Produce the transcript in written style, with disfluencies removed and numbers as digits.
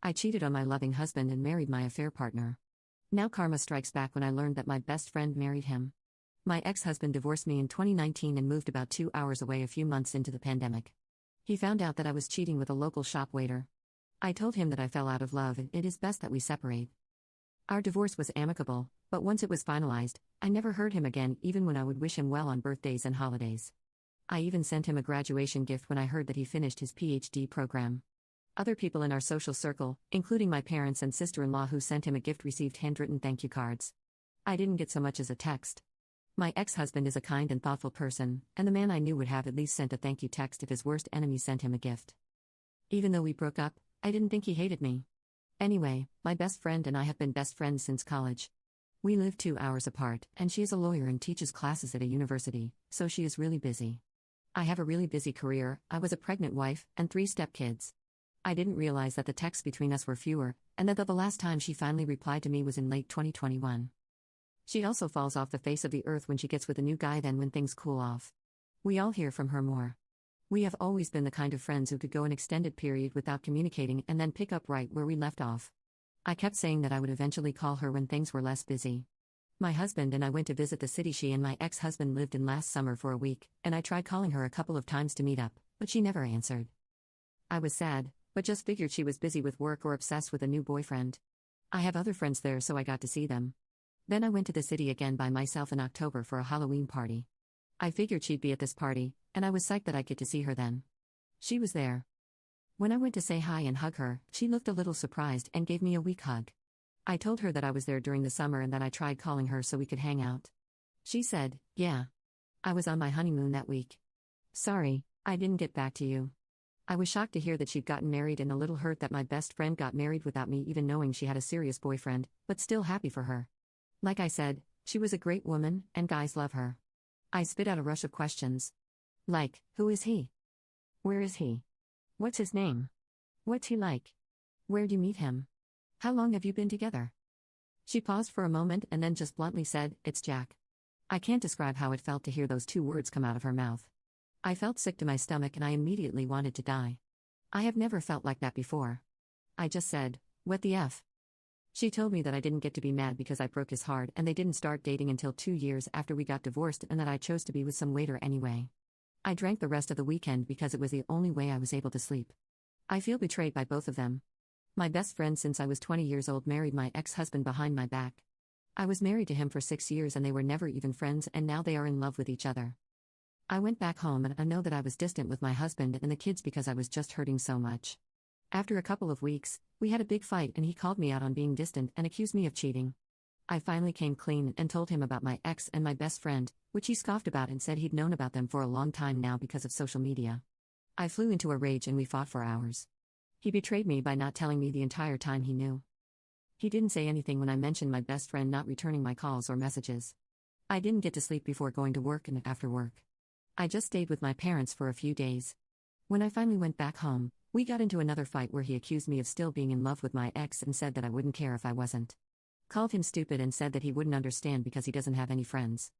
I cheated on my loving husband and married my affair partner. Now karma strikes back when I learned that my best friend married him. My ex-husband divorced me in 2019 and moved about 2 hours away a few months into the pandemic. He found out that I was cheating with a local shop waiter. I told him that I fell out of love and it is best that we separate. Our divorce was amicable, but once it was finalized, I never heard him again even when I would wish him well on birthdays and holidays. I even sent him a graduation gift when I heard that he finished his PhD program. Other people in our social circle, including my parents and sister-in-law who sent him a gift, received handwritten thank you cards. I didn't get so much as a text. My ex-husband is a kind and thoughtful person, and the man I knew would have at least sent a thank you text if his worst enemy sent him a gift. Even though we broke up, I didn't think he hated me. Anyway, my best friend and I have been best friends since college. We live 2 hours apart, and she is a lawyer and teaches classes at a university, so she is really busy. I have a really busy career, I was a pregnant wife, and 3 stepkids. I didn't realize that the texts between us were fewer, and that the last time she finally replied to me was in late 2021. She also falls off the face of the earth when she gets with a new guy than when things cool off. We all hear from her more. We have always been the kind of friends who could go an extended period without communicating and then pick up right where we left off. I kept saying that I would eventually call her when things were less busy. My husband and I went to visit the city she and my ex-husband lived in last summer for a week, and I tried calling her a couple of times to meet up, but she never answered. I was sad, but just figured she was busy with work or obsessed with a new boyfriend. I have other friends there, so I got to see them. Then I went to the city again by myself in October for a Halloween party. I figured she'd be at this party, and I was psyched that I'd get to see her then. She was there. When I went to say hi and hug her, she looked a little surprised and gave me a weak hug. I told her that I was there during the summer and that I tried calling her so we could hang out. She said, "Yeah. I was on my honeymoon that week. Sorry, I didn't get back to you." I was shocked to hear that she'd gotten married and a little hurt that my best friend got married without me even knowing she had a serious boyfriend, but still happy for her. Like I said, she was a great woman, and guys love her. I spit out a rush of questions. Like, who is he? Where is he? What's his name? What's he like? Where'd you meet him? How long have you been together? She paused for a moment and then just bluntly said, "It's Jack." I can't describe how it felt to hear those 2 words come out of her mouth. I felt sick to my stomach and I immediately wanted to die. I have never felt like that before. I just said, "What the F?" She told me that I didn't get to be mad because I broke his heart and they didn't start dating until 2 years after we got divorced and that I chose to be with some waiter anyway. I drank the rest of the weekend because it was the only way I was able to sleep. I feel betrayed by both of them. My best friend since I was 20 years old married my ex-husband behind my back. I was married to him for 6 years and they were never even friends, and now they are in love with each other. I went back home and I know that I was distant with my husband and the kids because I was just hurting so much. After a couple of weeks, we had a big fight and he called me out on being distant and accused me of cheating. I finally came clean and told him about my ex and my best friend, which he scoffed about and said he'd known about them for a long time now because of social media. I flew into a rage and we fought for hours. He betrayed me by not telling me the entire time he knew. He didn't say anything when I mentioned my best friend not returning my calls or messages. I didn't get to sleep before going to work and after work. I just stayed with my parents for a few days. When I finally went back home, we got into another fight where he accused me of still being in love with my ex and said that I wouldn't care if I wasn't. Called him stupid and said that he wouldn't understand because he doesn't have any friends.